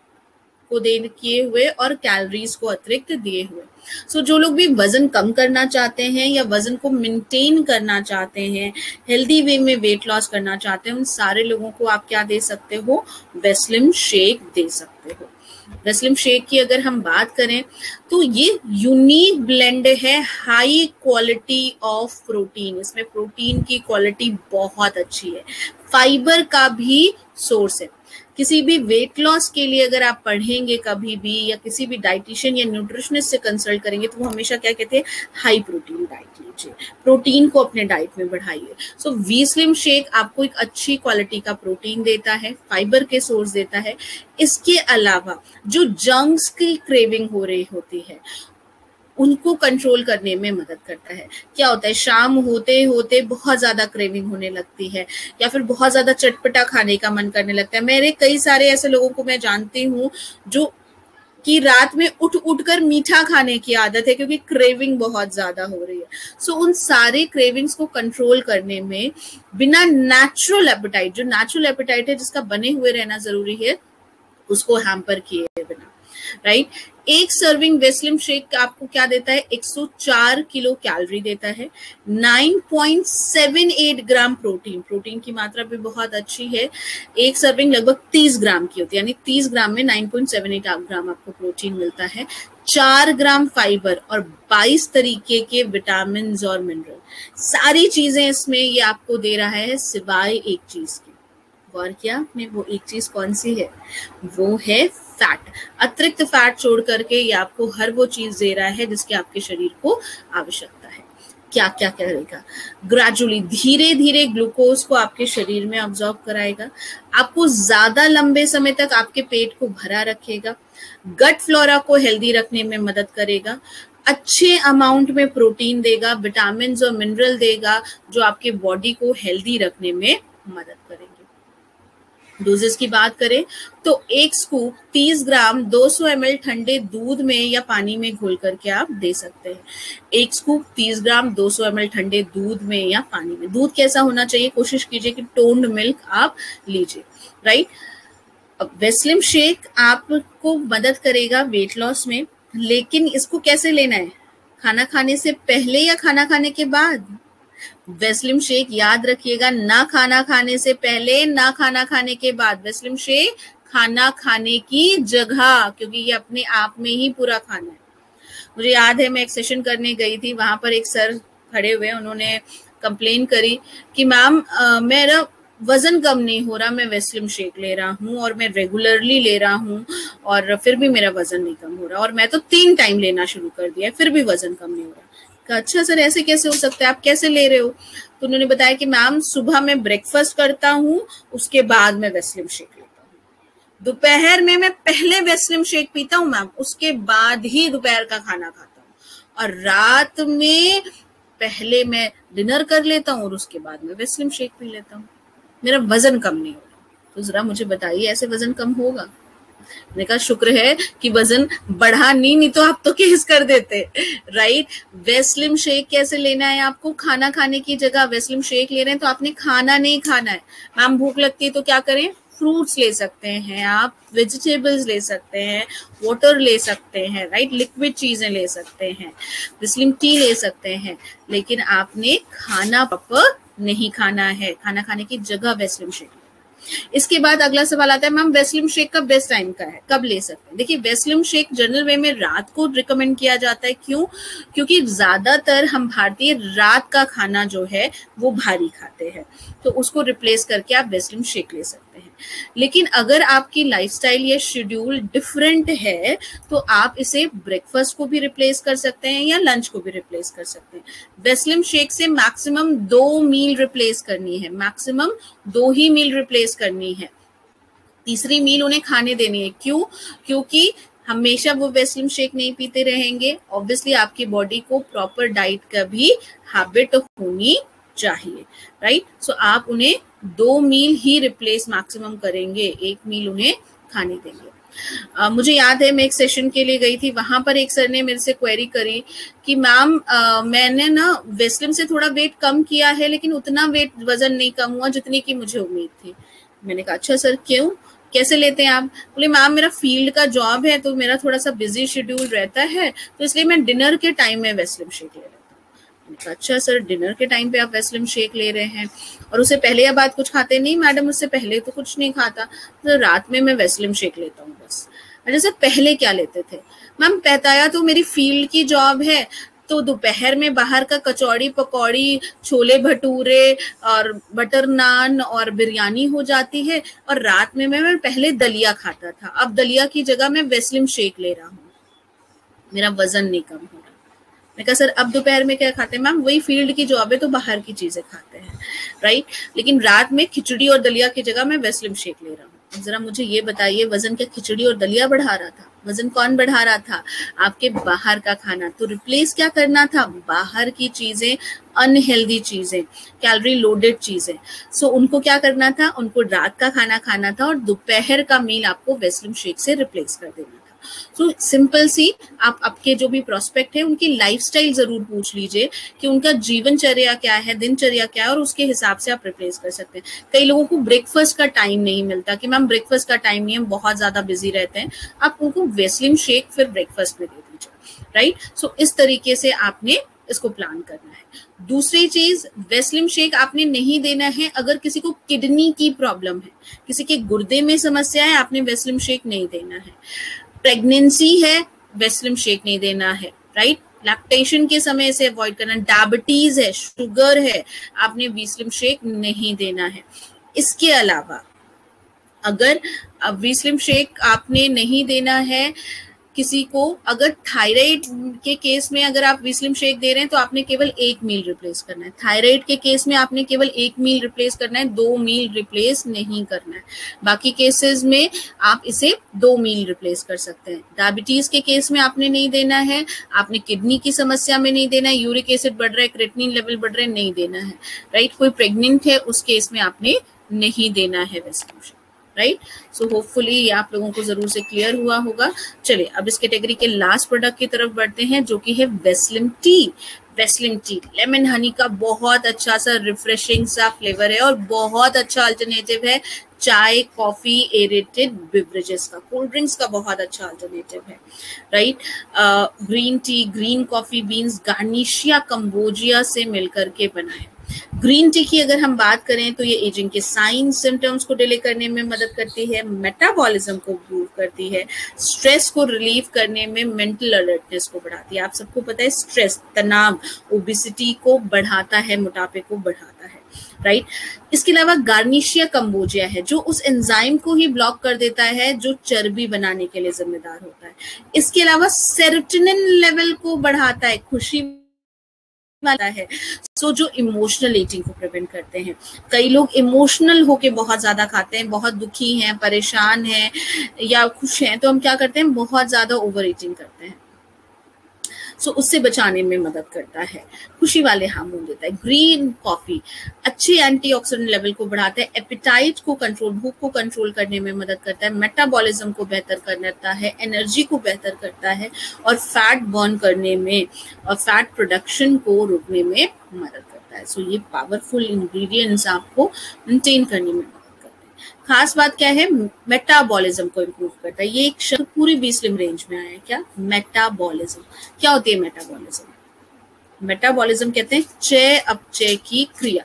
को दे किए हुए और कैलोरीज को अतिरिक्त दिए हुए। सो जो लोग भी वजन कम करना चाहते हैं या वजन को मेंटेन करना चाहते हैं, हेल्दी वे में वेट लॉस करना चाहते हैं, उन सारे लोगों को आप क्या दे सकते हो, वी-स्लिम शेक दे सकते हो। वी-स्लिम शेक की अगर हम बात करें तो ये यूनिक ब्लेंड है हाई क्वालिटी ऑफ प्रोटीन। इसमें प्रोटीन की क्वालिटी बहुत अच्छी है, फाइबर का भी सोर्स है। किसी भी वेट लॉस के लिए अगर आप पढ़ेंगे कभी भी या किसी भी डाइटिशियन या न्यूट्रिशनिस्ट से कंसल्ट करेंगे तो वो हमेशा क्या कहते हैं, हाई प्रोटीन डाइट लीजिए, प्रोटीन को अपने डाइट में बढ़ाइए। सो वी-स्लिम शेक आपको एक अच्छी क्वालिटी का प्रोटीन देता है, फाइबर के सोर्स देता है। इसके अलावा जो जंक्स की क्रेविंग हो रही होती है उनको कंट्रोल करने में मदद करता है। क्या होता है, शाम होते होते बहुत ज्यादा क्रेविंग होने लगती है या फिर बहुत ज्यादा चटपटा खाने का मन करने लगता है। मेरे कई सारे ऐसे लोगों को मैं जानती हूँ जो कि रात में उठ कर मीठा खाने की आदत है क्योंकि क्रेविंग बहुत ज्यादा हो रही है। सो उन सारे क्रेविंग्स को कंट्रोल करने में बिना नेचुरल एपेटाइट, जो नेचुरल एपेटाइट है जिसका बने हुए रहना जरूरी है, उसको हैम्पर किए बिना, राइट। एक सर्विंग वी-स्लिम शेक आपको क्या देता है, 104 किलो कैलोरी देता है, 9.78 ग्राम प्रोटीन, प्रोटीन की मात्रा भी बहुत अच्छी है। एक सर्विंग लगभग 30 ग्राम की होती है, यानी 30 ग्राम में 9.78 ग्राम आपको प्रोटीन मिलता है, 4 ग्राम फाइबर और 22 तरीके के विटामिन और मिनरल। सारी चीजें इसमें ये आपको दे रहा है सिवाय एक चीज की। और क्या आपने, वो एक चीज कौन सी है, वो है फैट, अतिरिक्त फैट छोड़ करके ये आपको हर वो चीज दे रहा है जिसकी आपके शरीर को आवश्यकता है। क्या क्या करेगा, ग्रेजुअली धीरे धीरे ग्लूकोज को आपके शरीर में ऑब्जॉर्व कराएगा, आपको ज्यादा लंबे समय तक आपके पेट को भरा रखेगा, गट फ्लोरा को हेल्दी रखने में मदद करेगा, अच्छे अमाउंट में प्रोटीन देगा, विटामिन और मिनरल देगा जो आपके बॉडी को हेल्दी रखने में मदद करेंगे। डोजेस की बात करें तो एक स्कूप 30 ग्राम 200 ml ठंडे दूध में या पानी में घोल करके आप दे सकते हैं। एक स्कूप 30 ग्राम 200 ml ठंडे दूध में या पानी में। दूध कैसा होना चाहिए, कोशिश कीजिए कि टोन्ड मिल्क आप लीजिए, राइट। वेस्लिम शेक आपको मदद करेगा वेट लॉस में, लेकिन इसको कैसे लेना है, खाना खाने से पहले या खाना खाने के बाद। वेस्लिम शेक याद रखिएगा, ना खाना खाने से पहले ना खाना खाने के बाद। वेस्लिम शेक खाना खाने की जगह, क्योंकि ये अपने आप में ही पूरा खाना है। मुझे याद है मैं एक सेशन करने गई थी, वहां पर एक सर खड़े हुए, उन्होंने कंप्लेन करी कि मैम मेरा वजन कम नहीं हो रहा, मैं वेस्लिम शेक ले रहा हूँ और मैं रेगुलरली ले रहा हूँ और फिर भी मेरा वजन नहीं कम हो रहा, और मैं तो 3 टाइम लेना शुरू कर दिया फिर भी वजन कम नहीं हो रहा। कहा अच्छा सर ऐसे कैसे हो सकता है, आप कैसे ले रहे हो? तो उन्होंने बताया कि मैम सुबह मैं ब्रेकफास्ट करता हूँ, उसके बाद मैं वेस्लिम शेक लेता हूँ, दोपहर में मैं पहले वेस्लिम शेक पीता हूँ मैम, उसके बाद ही दोपहर का खाना खाता हूँ, और रात में पहले मैं डिनर कर लेता हूँ और उसके बाद मैं वेस्लिम शेक पी लेता हूँ, मेरा वजन कम नहीं हो रहा। तो जरा मुझे बताइए ऐसे वजन कम होगा? मैंने कहा शुक्र है कि वजन बढ़ा नहीं तो आप तो केस कर देते, राइट। वेस्लिम शेक कैसे लेना है आपको, खाना खाने की जगह वेस्लिम शेक ले रहे हैं तो आपने खाना नहीं खाना है। मैम भूख लगती है तो क्या करें, फ्रूट्स ले सकते हैं आप, वेजिटेबल्स ले सकते हैं, वाटर ले सकते हैं, राइट, लिक्विड चीजें ले सकते हैं, वेस्लिम टी ले सकते हैं, लेकिन आपने खाना प्रॉपर नहीं खाना है, खाना खाने की जगह वेस्लिम शेक। इसके बाद अगला सवाल आता है मैम वेस्लिम शेक का बेस्ट टाइम का है, कब ले सकते हैं? देखिए वेस्लिम शेक जनरल वे में रात को रिकमेंड किया जाता है, क्यों? क्योंकि ज्यादातर हम भारतीय रात का खाना जो है वो भारी खाते हैं, तो उसको रिप्लेस करके आप वेस्लिम शेक ले सकते हैं। लेकिन अगर आपकी लाइफस्टाइल या शेड्यूल डिफरेंट है तो आप इसे ब्रेकफास्ट को भी रिप्लेस कर सकते हैं या लंच को भी रिप्लेस कर सकते हैं। वेस्लिम शेक से मैक्सिमम 2 मील रिप्लेस करनी है, मैक्सिमम 2 ही मील रिप्लेस करनी है, तीसरी मील उन्हें खाने देनी है। क्यों? क्योंकि हमेशा वो वेस्लिम शेक नहीं पीते रहेंगे, ऑब्वियसली आपकी बॉडी को प्रॉपर डाइट का भी हैबिट होनी चाहिए, राइट। सो आप उन्हें 2 मील ही रिप्लेस मैक्सिमम करेंगे, 1 मील उन्हें खाने देंगे। मुझे याद है मैं एक सेशन के लिए गई थी, वहां पर एक सर ने मेरे से क्वेरी करी कि मैम मैंने ना वेस्लिम से थोड़ा वेट कम किया है लेकिन उतना वेट वजन नहीं कम हुआ जितनी की मुझे उम्मीद थी। मैंने कहा अच्छा सर क्यों, कैसे लेते हैं आप? बोले मैम मेरा फील्ड का जॉब है तो मेरा थोड़ा सा बिजी शेड्यूल रहता है, तो इसलिए मैं डिनर के टाइम में वेस्लिम शेक ले लेता हूँ। मैंने कहा अच्छा सर डिनर के टाइम पे आप वेस्लिम शेक ले रहे हैं और उससे पहले या बाद कुछ खाते नहीं? मैडम उससे पहले तो कुछ नहीं खाता, तो रात में मैं वेस्लिम शेक लेता हूँ बस। अच्छा सर पहले क्या लेते थे? मैम बताया तो मेरी फील्ड की जॉब है, तो दोपहर में बाहर का कचौड़ी पकौड़ी, छोले भटूरे और बटर नान और बिरयानी हो जाती है, और रात में मैं पहले दलिया खाता था, अब दलिया की जगह मैं वेस्लिम शेक ले रहा हूँ, मेरा वजन नहीं कम हो रहा। मैं कहा सर अब दोपहर में क्या खाते हैं? मैम वही फील्ड की जॉब है तो बाहर की चीजें खाते हैं, राइट, लेकिन रात में खिचड़ी और दलिया की जगह मैं वेस्लिम शेक ले रहा हूँ। जरा मुझे ये बताइए वजन क्या खिचड़ी और दलिया बढ़ा रहा था? वजन कौन बढ़ा रहा था? आपके बाहर का खाना। तो रिप्लेस क्या करना था? बाहर की चीजें, अनहेल्दी चीजें, कैलोरी लोडेड चीजें। सो उनको क्या करना था? उनको रात का खाना खाना था और दोपहर का मील आपको वेस्लिम शेक से रिप्लेस कर देना था। सो सिंपल सी आप आपके जो भी प्रोस्पेक्ट है उनकी लाइफस्टाइल जरूर पूछ लीजिए कि उनका जीवनचर्या क्या है, दिनचर्या क्या है, और उसके हिसाब से आप रिप्लेस कर सकते हैं। कई लोगों को ब्रेकफास्ट का टाइम नहीं मिलता कि मैम ब्रेकफास्ट का टाइम नहीं है, बहुत ज्यादा बिजी रहते हैं, आप उनको वेस्लिम शेक फिर ब्रेकफास्ट में दे दीजिए, राइट। सो इस तरीके से आपने इसको प्लान करना है। दूसरी चीज, वेस्लिम शेक आपने नहीं देना है अगर किसी को किडनी की प्रॉब्लम है, किसी के गुर्दे में समस्या है, आपने वेस्लिम शेक नहीं देना है। प्रेगनेंसी है, वेस्लिम शेक नहीं देना है, राइट। लैक्टेशन के समय इसे अवॉइड करना। डायबिटीज है, शुगर है, आपने वेस्लिम शेक नहीं देना है। इसके अलावा अगर वी स्लिम शेक आपने नहीं देना है किसी को, अगर थायराइड के केस में अगर आप वी स्लिम शेक दे रहे हैं तो आपने केवल 1 मील रिप्लेस करना है। थायराइड के केस में आपने केवल 1 मील रिप्लेस करना है, 2 मील रिप्लेस नहीं करना है। बाकी केसेस में आप इसे 2 मील रिप्लेस कर सकते हैं। डायबिटीज के केस में आपने नहीं देना है, आपने किडनी की समस्या में नहीं देना है, यूरिक एसिड बढ़ रहा है, क्रेटिनिन लेवल बढ़ रहे हैं, नहीं देना है, राइट। कोई प्रेग्नेंट है उस केस में आपने नहीं देना है V slim shake, right. So hopefully ये आप लोगों को जरूर से क्लियर हुआ होगा। चलिए अब इस कैटेगरी के लास्ट प्रोडक्ट की तरफ बढ़ते हैं, जो कि है Vaseline T. Vaseline tea lemon Honey का बहुत अच्छा सा रिफ्रेशिंग सा फ्लेवर है और बहुत अच्छा अल्टरनेटिव है चाय, कॉफी, एरेटेड बेवरेजेस का, कोल्ड ड्रिंक्स का बहुत अच्छा अल्टरनेटिव है, right. Green tea, green coffee beans garcinia cambogia से मिलकर के बनाए। ग्रीन टी की अगर हम बात करें तो ये एजिंग के साइंस सिम्टम्स को डिले करने में मदद करती है, मेटाबॉलिज्म को इम्प्रूव करती है, स्ट्रेस को रिलीव करने में, मेंटल अलर्टनेस को बढ़ाती है। आप सबको पता है स्ट्रेस, तनाव ओबेसिटी को बढ़ाता है, मोटापे को बढ़ाता है, राइट। इसके अलावा गार्निशिया कंबोजिया है जो उस एंजाइम को ही ब्लॉक कर देता है जो चर्बी बनाने के लिए जिम्मेदार होता है। इसके अलावा सेरोटोनिन लेवल को बढ़ाता है, खुशी वाला है, सो जो इमोशनल ईटिंग को प्रिवेंट करते हैं। कई लोग इमोशनल होके बहुत ज्यादा खाते हैं, बहुत दुखी हैं, परेशान हैं या खुश हैं, तो हम क्या करते हैं, बहुत ज्यादा ओवर ईटिंग करते हैं। सो उससे बचाने में मदद करता है, खुशी वाले हार्मोन देता है। ग्रीन कॉफी अच्छे एंटीऑक्सीडेंट लेवल को बढ़ाता है, एपिटाइट को कंट्रोल, भूख को कंट्रोल करने में मदद करता है, मेटाबॉलिज्म को बेहतर करता है, एनर्जी को बेहतर करता है और फैट बर्न करने में और फैट प्रोडक्शन को रोकने में मदद करता है। सो ये पावरफुल इंग्रेडिएंट्स आपको मेंटेन करने में खास बात क्या है, मेटाबॉलिज्म को इम्प्रूव करता है। ये एक शब्द पूरी वी स्लिम रेंज में आया है, क्या, मेटाबॉलिज्म। क्या होती है मेटाबॉलिज्म? मेटाबॉलिज्म कहते हैं चय अपचय की क्रिया,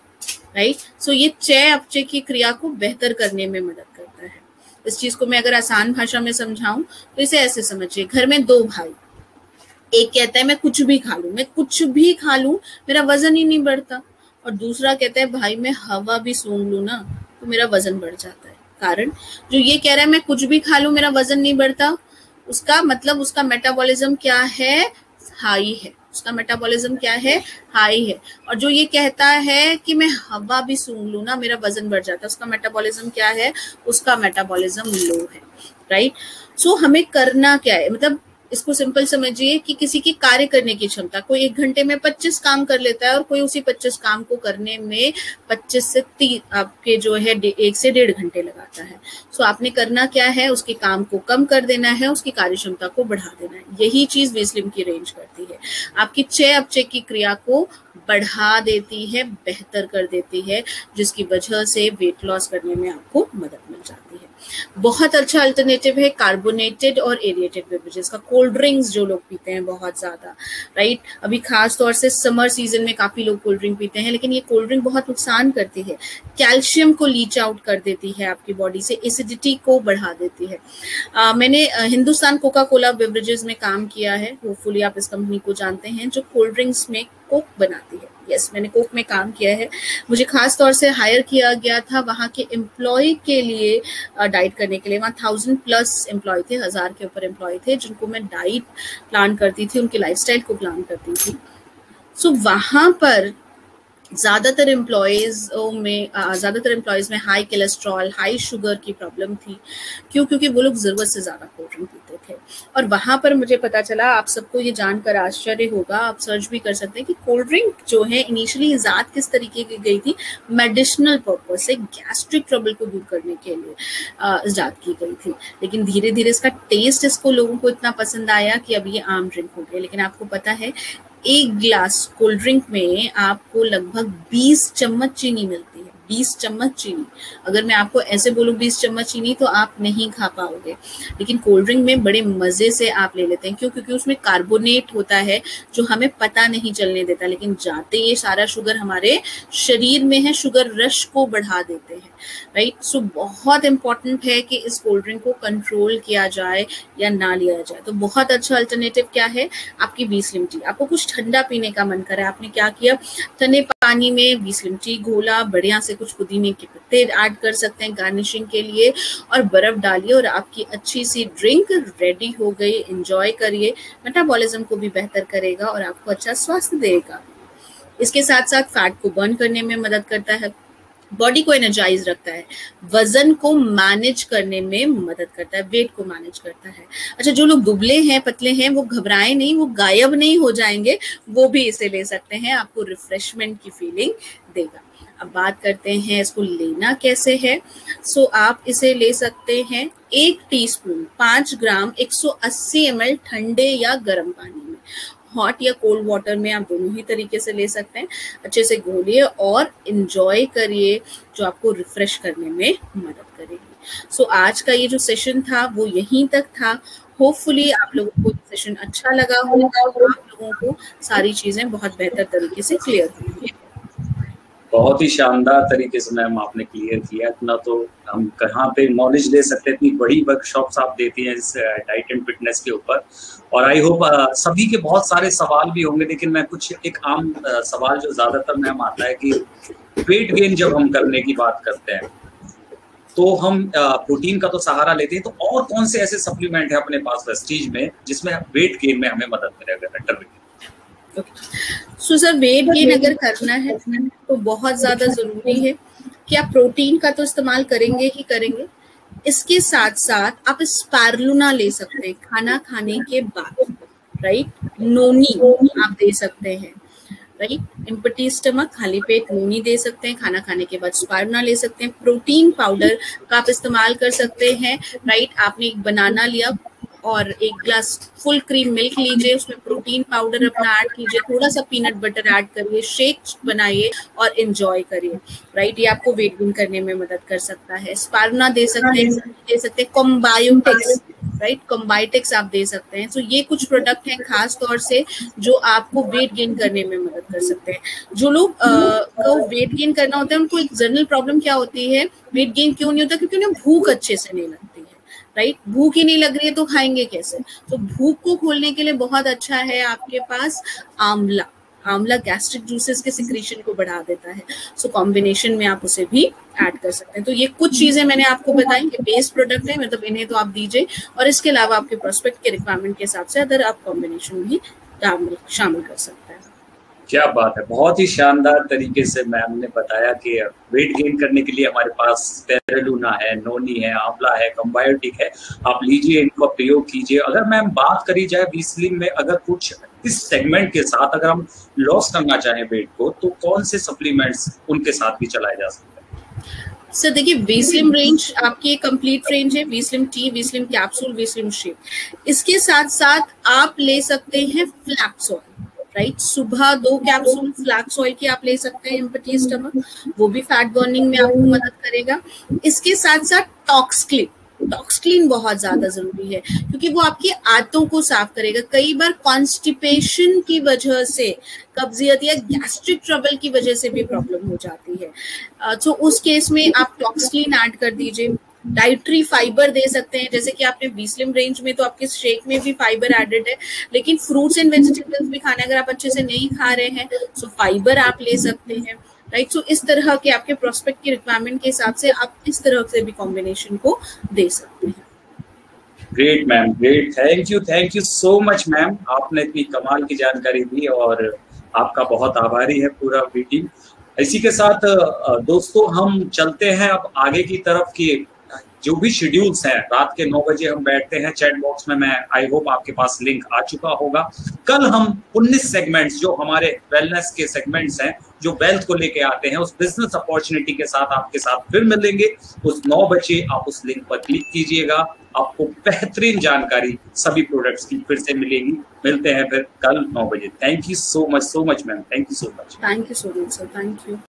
राइट। सो ये चय अपचय की क्रिया को बेहतर करने में मदद करता है। इस चीज को मैं अगर आसान भाषा में समझाऊं तो इसे ऐसे समझिए, घर में 2 भाई, एक कहता है मैं कुछ भी खा लूं, मैं कुछ भी खा लूं, मेरा वजन ही नहीं बढ़ता, और दूसरा कहता है भाई मैं हवा भी सूंघ लूं ना तो मेरा वजन बढ़ जाता है। कारण जो ये कह रहा है मैं कुछ भी खा लूं मेरा वजन नहीं बढ़ता, उसका मतलब उसका मेटाबॉलिज्म क्या है, हाई है। उसका मेटाबॉलिज्म क्या है, हाई है। और जो ये कहता है कि मैं हवा भी सूंघ लूं ना मेरा वजन बढ़ जाता है, उसका मेटाबॉलिज्म क्या है, उसका मेटाबॉलिज्म लो है, राइट। सो हमें करना क्या है, मतलब इसको सिंपल समझिए कि किसी की कार्य करने की क्षमता, कोई 1 घंटे में 25 काम कर लेता है और कोई उसी 25 काम को करने में 25 से 30 आपके जो है 1 से 1.5 घंटे लगाता है। सो आपने करना क्या है, उसके काम को कम कर देना है, उसकी कार्य क्षमता को बढ़ा देना है। यही चीज वी स्लिम की रेंज करती है, आपकी चय अपचय की क्रिया को बढ़ा देती है, बेहतर कर देती है, जिसकी वजह से वेट लॉस करने में आपको मदद मिल जाती है। बहुत अच्छा अल्टरनेटिव है कार्बोनेटेड और एरिएटेड बेवरेजेस का, कोल्ड ड्रिंक्स जो लोग पीते हैं बहुत ज्यादा, राइट। अभी खास तौर से समर सीजन में काफी लोग कोल्ड ड्रिंक पीते हैं, लेकिन ये कोल्ड ड्रिंक बहुत नुकसान करती है, कैल्शियम को लीच आउट कर देती है आपकी बॉडी से, एसिडिटी को बढ़ा देती है। मैंने हिंदुस्तान कोका कोला बेवरेजेस में काम किया है, होपफुली आप इस कंपनी को जानते हैं, जो कोल्ड ड्रिंक्स में कोक बनाती है। यस, मैंने कोक में काम किया है। मुझे खास तौर से हायर किया गया था वहाँ के एम्प्लॉय के लिए, डाइट करने के लिए। वहाँ 1000+ एम्प्लॉय थे, 1000 के ऊपर एम्प्लॉय थे, जिनको मैं डाइट प्लान करती थी, उनके लाइफस्टाइल को प्लान करती थी। सो वहाँ पर ज्यादातर एम्प्लॉयज में हाई कोलेस्ट्रॉल, हाई शुगर की प्रॉब्लम थी। क्यों? क्योंकि वो लोग जरूरत से ज्यादा कोल्ड ड्रिंक पीते थे। और वहां पर मुझे पता चला, आप सबको ये जानकर आश्चर्य होगा, आप सर्च भी कर सकते हैं कि कोल्ड ड्रिंक जो है इनिशियली इजाद किस तरीके की गई थी, मेडिसिनल पर्पज से, गैस्ट्रिक ट्रबल को दूर करने के लिए इजाद की गई थी। लेकिन धीरे धीरे इसका टेस्ट इसको लोगों को इतना पसंद आया कि अब ये आम ड्रिंक हो गया। लेकिन आपको पता है 1 गिलास कोल्ड ड्रिंक में आपको लगभग 20 चम्मच चीनी मिलती है, 20 चम्मच चीनी। अगर मैं आपको ऐसे बोलूं 20 चम्मच चीनी तो आप नहीं खा पाओगे, लेकिन कोल्ड ड्रिंक में बड़े मजे से आप ले लेते हैं। क्यों? क्योंकि उसमें कार्बोनेट होता है जो हमें पता नहीं चलने देता, लेकिन जाते ये सारा शुगर हमारे शरीर में है, शुगर रश को बढ़ा देते हैं, राइट। सो बहुत इंपॉर्टेंट है कि इस कोल्ड ड्रिंक को कंट्रोल किया जाए या ना लिया जाए। तो बहुत अच्छा अल्टरनेटिव क्या है, आपकी वी स्लिम टी। आपको कुछ ठंडा पीने का मन करे, आपने क्या किया, ठंडे पानी में 20 लीम टी घोला, बढ़िया से कुछ पुदीने के पत्ते ऐड कर सकते हैं गार्निशिंग के लिए, और बर्फ डालिए और आपकी अच्छी सी ड्रिंक रेडी हो गई। एंजॉय करिए, मेटाबॉलिज्म को भी बेहतर करेगा और आपको अच्छा स्वास्थ्य देगा। इसके साथ साथ फैट को बर्न करने में मदद करता है, बॉडी को एनर्जाइज रखता है, वजन को मैनेज करने में मदद करता है, वेट को मैनेज करता है। अच्छा, जो लोग दुबले हैं, पतले हैं, वो घबराएं नहीं, वो गायब नहीं हो जाएंगे, वो भी इसे ले सकते हैं, आपको रिफ्रेशमेंट की फीलिंग देगा। अब बात करते हैं इसको लेना कैसे है। सो आप इसे ले सकते हैं 1 टीस्पून 5 ग्राम 180 ml ठंडे या गर्म पानी में, हॉट या कोल्ड वाटर में, आप दोनों ही तरीके से ले सकते हैं। अच्छे से घोलिए और एंजॉय करिए, जो आपको रिफ्रेश करने में मदद करेगी। सो आज का ये जो सेशन था वो यहीं तक था। होपफुली आप लोगों को सेशन अच्छा लगा होगा और आप लोगों को सारी चीजें बहुत बेहतर तरीके से क्लियर हुई। बहुत ही शानदार तरीके से मैम आपने क्लियर किया। इतना तो हम कहाँ पे नॉलेज ले सकते हैं, इतनी बड़ी वर्कशॉप्स आप देती हैं इस डाइट एंड फिटनेस के ऊपर। और आई होप सभी के बहुत सारे सवाल भी होंगे, लेकिन मैं कुछ एक आम सवाल जो ज्यादातर मैम आता है कि वेट गेन जब हम करने की बात करते हैं तो हम प्रोटीन का तो सहारा लेते हैं, तो और कौन से ऐसे सप्लीमेंट है अपने पास वेस्टीज में जिसमें वेट गेन में हमें मदद मिलेगा better? So sir, weight gain अगर करना है तो बहुत ज्यादा जरूरी है कि आप प्रोटीन का तो इस्तेमाल करेंगे ही करेंगे, इसके साथ साथ आप स्पारुलिना ले सकते हैं खाना खाने के बाद, राइट। नोनी आप दे सकते हैं, राइट। एम्प्टी स्टमक, खाली पेट नोनी दे सकते हैं, खाना खाने के बाद स्पारुलिना ले सकते हैं। प्रोटीन पाउडर का आप इस्तेमाल कर सकते हैं, राइट। आपने एक बनाना लिया और 1 ग्लास फुल क्रीम मिल्क लीजिए, उसमें प्रोटीन पाउडर अपना ऐड कीजिए, थोड़ा सा पीनट बटर ऐड करिए, शेक बनाइए और एंजॉय करिए, राइट। ये आपको वेट गेन करने में मदद कर सकता है। स्पारुलिना दे सकते हैं, कॉम्बायोटिक्स, राइट, कॉम्बायोटिक्स आप दे सकते हैं। तो ये कुछ प्रोडक्ट हैं खास तौर से जो आपको वेट गेन करने में मदद कर सकते हैं। जो लोग को वेट गेन करना होता है, उनको एक जनरल प्रॉब्लम क्या होती है, वेट गेन क्यों नहीं होता, क्योंकि उन्हें भूख अच्छे से नहीं लगती है, राइट। भूख ही नहीं लग रही है तो खाएंगे कैसे? तो भूख को खोलने के लिए बहुत अच्छा है आपके पास आंवला। आंवला गैस्ट्रिक जूसेस के सिक्रीशन को बढ़ा देता है, सो कॉम्बिनेशन में आप उसे भी ऐड कर सकते हैं। तो ये कुछ चीजें मैंने आपको बताई, ये बेस प्रोडक्ट है, मतलब इन्हें तो आप दीजिए, और इसके अलावा आपके प्रोस्पेक्ट के रिक्वायरमेंट के हिसाब से अदर आप कॉम्बिनेशन भी शामिल कर सकते हैं। क्या बात है, बहुत ही शानदार तरीके से मैम ने बताया कि वेट गेन करने के लिए हमारे पास स्पारुलिना है, नोनी है, आंवला है, कॉम्बायोटिक है, आप लीजिए, इनका प्रयोग कीजिए। अगर मैम बात करी जाए वीस्लिम में, अगर कुछ इस सेगमेंट के साथ अगर हम लॉस करना चाहें वेट को, तो कौन से सप्लीमेंट्स उनके साथ भी चलाए जा सकते हैं? सर देखिए, वीस्लिम रेंज आपकी एक कंप्लीट रेंज है, वीस्लिम टी, वीस्लिम कैप्सूल, वीस्लिम शेक। इसके साथ साथ आप ले सकते हैं फ्लैक्स ऑयल, राइट। सुबह 2 कैप्सूल फ्लैक्स ऑयल की आप ले सकते हैं एम्प्टी स्टमक, वो भी फैट बर्निंग में आपको मदद करेगा। इसके साथ साथ टॉक्सक्लीन बहुत ज्यादा जरूरी है, क्योंकि वो आपकी आंतों को साफ करेगा। कई बार कॉन्स्टिपेशन की वजह से, कब्जियत या गैस्ट्रिक ट्रबल की वजह से भी प्रॉब्लम हो जाती है, तो उस केस में आप टॉक्सक्लीन ऐड कर दीजिए। डाइटरी फाइबर दे सकते हैं, जैसे कि आपने वीस्लिम रेंज में तो आपके शेक में भी फाइबर एडेड है, लेकिन फ्रूट्स एंड वेजिटेबल्स भी खाने अगर आप अच्छे से नहीं खा रहे हैं, तो फाइबर आप ले सकते हैं, राइट। सो इस तरह के आपके प्रोस्पेक्ट की रिक्वायरमेंट के हिसाब से आप इस तरह से भी कॉम्बिनेशन को दे सकते हैं। Great ma'am, great, thank you so much ma'am, आपने इतनी कमाल की जानकारी दी और आपका बहुत आभारी है पूरा टीम। इसी के साथ दोस्तों हम चलते हैं अब आगे की तरफ की जो भी शेड्यूल्स हैं। रात के 9 बजे हम बैठते हैं, चैट बॉक्स में मैं आई होप आपके पास लिंक आ चुका होगा। कल हम 19 सेगमेंट्स जो हमारे वेलनेस के सेगमेंट्स हैं, जो वेल्थ को लेके आते हैं, उस बिजनेस अपॉर्चुनिटी के साथ आपके साथ फिर मिलेंगे। उस 9 बजे आप उस लिंक पर क्लिक कीजिएगा, आपको बेहतरीन जानकारी सभी प्रोडक्ट्स की फिर से मिलेगी। मिलते हैं फिर कल 9 बजे। Thank you so much ma'am, thank you so much. Thank you so much sir, thank you.